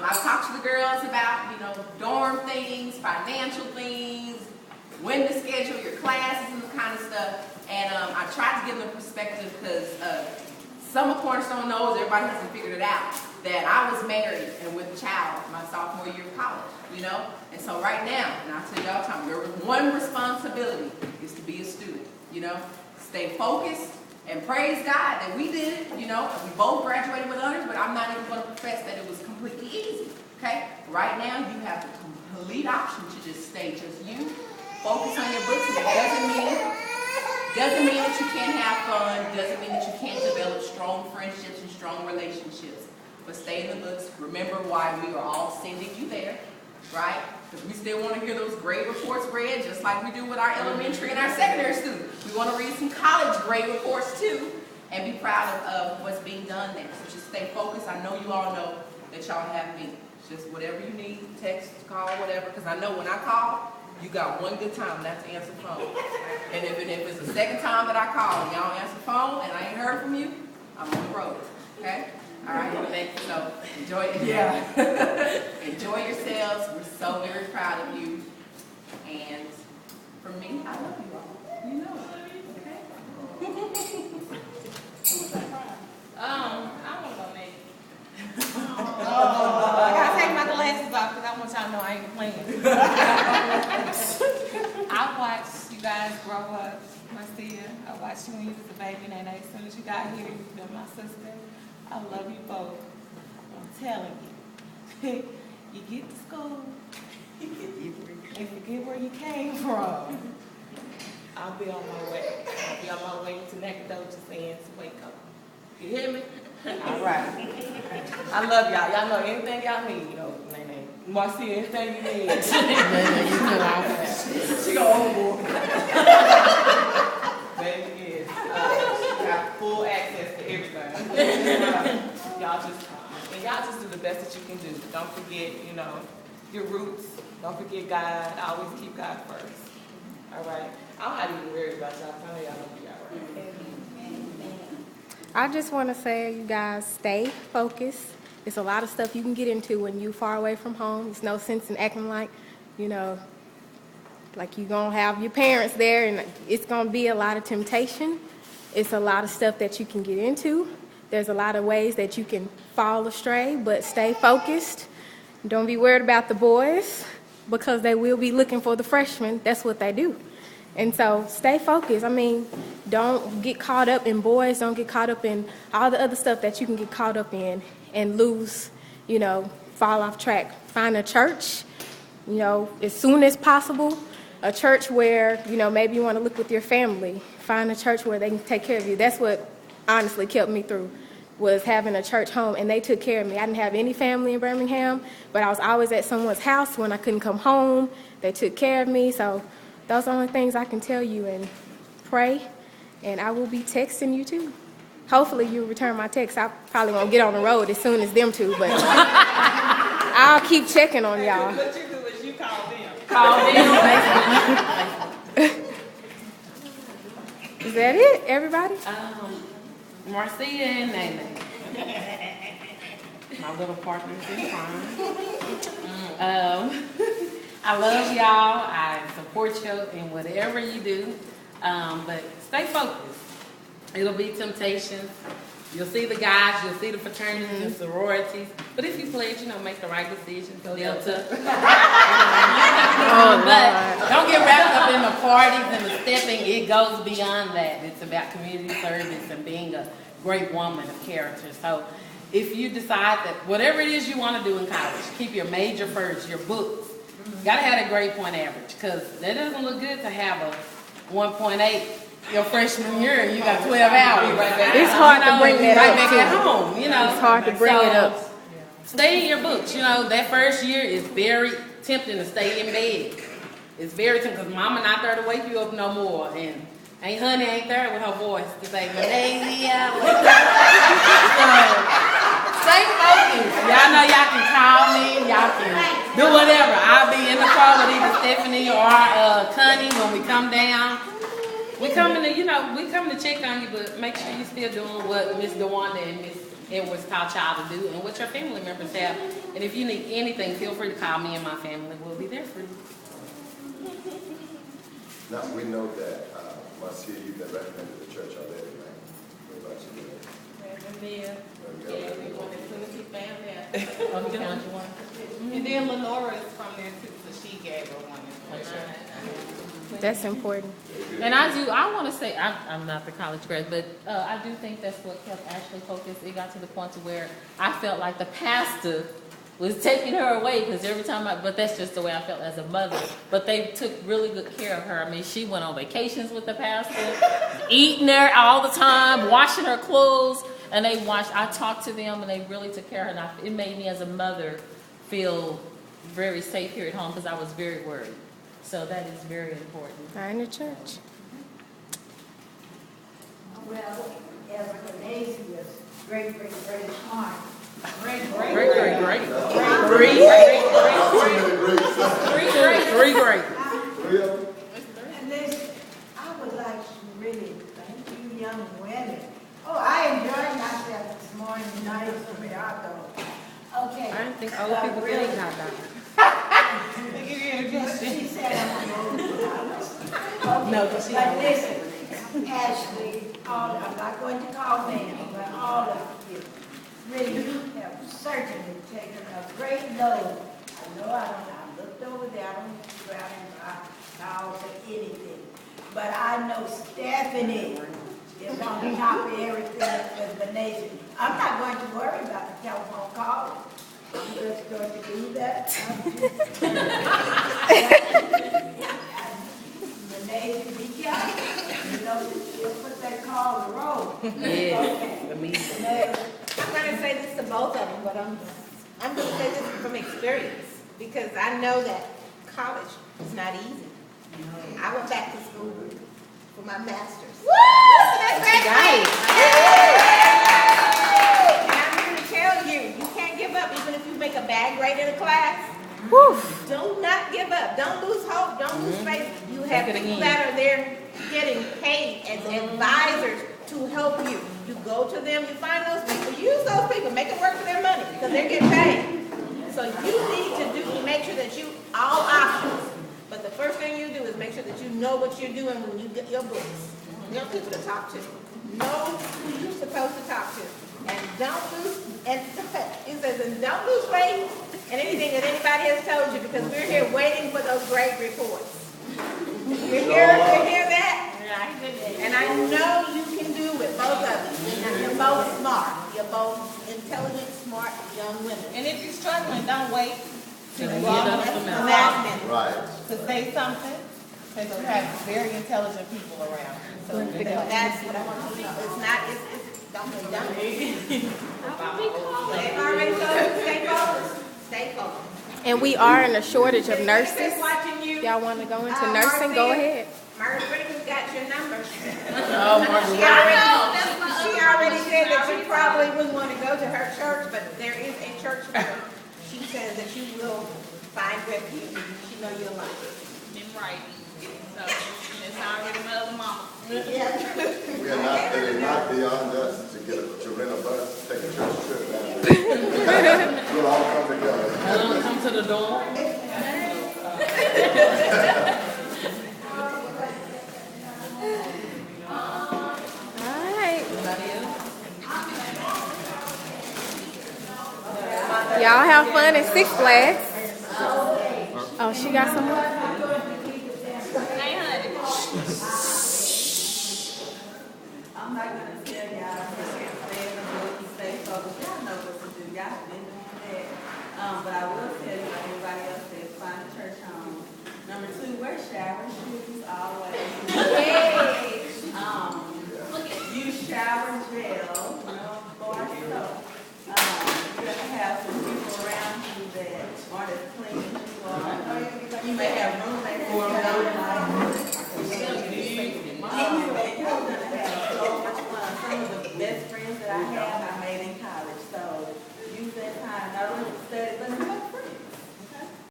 I've talked to the girls about, dorm things, financial things, when to schedule your classes and the kind of stuff. And I tried to give them perspective because some of Cornerstone knows, everybody hasn't figured it out, that I was married and with a child my sophomore year of college, And so right now, and I tell you all the time, your one responsibility is to be a student, Stay focused and praise God that we did it, We both graduated with honors, but I'm not even going to profess that it was completely easy, okay? Right now, you have the complete option to just stay just you, focus on your books, and it doesn't mean that you can't have fun, doesn't mean that you can't develop strong friendships and strong relationships. But stay in the books. Remember why we are all sending you there, right? Because we still want to hear those grade reports read, just like we do with our elementary and our secondary students. We want to read some college grade reports too, and be proud of what's being done there. So just stay focused. I know you all know that y'all have me. Just whatever you need, text, call, whatever, because I know when I call, you got one good time, and that's to answer the phone. And if it's the second time that I call and y'all answer the phone and I ain't heard from you, I'm on the road, okay? All right, thank you. So enjoy it. Yeah. Enjoy yourselves. We're so very proud of you. And for me, I love you all. You know it. Okay? I want to go next. I gotta take my glasses off because I want y'all to know I ain't playing. I watched you guys grow up, Marcia. I watched you when you was a baby, Nene. As soon as you got here, you've been my sister. I love you both. I'm telling you. You get to school and forget where you came from. I'll be on my way. I'll be on my way to Nacogdoches and to Waco. You hear me? All right. I love y'all. Y'all know anything y'all need, Nene. Marcia, anything you need. She go overboard. Baby, yes. She got full access to everything. Y'all just come. And y'all just do the best that you can do. Don't forget, your roots. Don't forget God. Always keep God first. All right? I'm not even worried about y'all. I know y'all gonna be all right. I just want to say, you guys, stay focused. It's a lot of stuff you can get into when you're far away from home. There's no sense in acting like, like you're going to have your parents there, and it's going to be a lot of temptation. It's a lot of stuff that you can get into. There's a lot of ways that you can fall astray, but stay focused. Don't be worried about the boys, because they will be looking for the freshmen. That's what they do. And so stay focused. Don't get caught up in boys. Don't get caught up in all the other stuff that you can get caught up in and lose, fall off track. Find a church, as soon as possible, a church where, maybe you want to look with your family. Find a church where they can take care of you. That's what honestly kept me through, was having a church home, and they took care of me. I didn't have any family in Birmingham, but I was always at someone's house when I couldn't come home. They took care of me, so those are the only things I can tell you. And pray, and I will be texting you too. Hopefully you return my text. I probably won't get on the road as soon as them two, but I'll keep checking on y'all. What you do is you call them. Is that it, everybody? Marcia and Nene. My little partners in crime. I love y'all. I support you in whatever you do. But stay focused. It'll be temptations. You'll see the guys, you'll see the fraternities and sororities. But if you pledge, make the right decision. Delta. But don't get wrapped up in the parties and the stepping. It goes beyond that. It's about community service and being a great woman of character. So if you decide that whatever it is you want to do in college, keep your major first, your books. Got to have a grade point average, because that doesn't look good to have a 1.8 your freshman year and you got 12 hours. It's hard to bring that right up back too. at home, It's hard to bring it up. Stay in your books. That first year is very tempting to stay in bed. It's very tempting because mama not there to wake you up no more, and honey ain't there with her voice to say, Malaysia. Stay focused. Y'all know y'all can call me. Y'all can do whatever. I'll be in the car with either Stephanie or Connie when we come down. We coming to check on you, but make sure you're still doing what Miss DeWanda and Miss and was taught y'all to do and what your family members have. And if you need anything, feel free to call me and my family. We'll be there for you. Now, we know that, Marcia, you've been recommended to the church already, right? What about you? Yeah, we wanted to see family. Oh, you found you one? And then Lenora is from there too, so she gave her one. That's important. And I want to say, I'm not the college grad, but I do think that's what kept Ashley focused. It got to the point to where I felt like the pastor was taking her away because every time but that's just the way I felt as a mother. But they took really good care of her. I mean, she went on vacations with the pastor, eating there all the time, washing her clothes, and I talked to them and they really took care of her. And it made me as a mother feel very safe here at home because I was very worried. So that is very important. Find the church. Well, as Canadians, great smart. Great. Three of them? And listen, I would like to really thank you young women. Oh, I enjoyed myself this morning, nice to be out there. Okay. I don't think old people can eat hot dogs. She said I'm going to No, but she But listen, Ashley, I'm not going to call names, but all of you, really, you have certainly taken a great load. I know I looked over there, I don't need to grab dolls or anything. But I know Stephanie is on top of everything with the nation. I'm not going to worry about the telephone call. I'm just going to do that. The nation, be careful. You know, she'll put that call on the road. Yeah, Okay. I'm going to say this to both of them, but I'm going to say this from experience because I know that college is not easy. I went back to school for my master's. Woo! That's great. And I'm here to tell you, you can't give up even if you make a bad grade in a class. Woo. Do not give up. Don't lose hope. Don't lose faith. You have people that are there getting paid as advisors to help you. You go to them, you find those people, use those people, make it work for their money because they're getting paid. So you need to make sure that you, all options, but the first thing you do is make sure that you know what you're doing when you get your books. You know people to talk to. Know who you're supposed to talk to. And don't lose, and it says, and don't lose faith in anything that anybody has told you because we're here waiting for those grade reports. You're here to hear that? And I know you can do it, both of you. You're both smart. You're both intelligent, smart young women. And if you're struggling, don't wait to Right. go off the last minute Right. to say something, because you have very intelligent people around. So That's what I want you to know. It's not, don't be dumb. They've already told you, stay focused. Stay focused. And we are in a shortage of nurses. Just watching you. Y'all want to go into nursing? Go ahead. Margaret's got your number. Oh, She already said that you probably wouldn't want to go to her church, but there is a church where she says that you will find refuge. She know you'll like it. in writing. So it's already my other mama. Yeah. It is not beyond us to rent a bus, take a church trip down. We'll all come together. come to the door. All right. Y'all have fun in Six Flags. Oh, she got some more? I'm not gonna tell y'all to stay in the book and stay focused. Y'all know what to do. Y'all been doing that. But I will tell you, like everybody else says, find a church home. Number 2, wear shower shoes always. Use shower gel.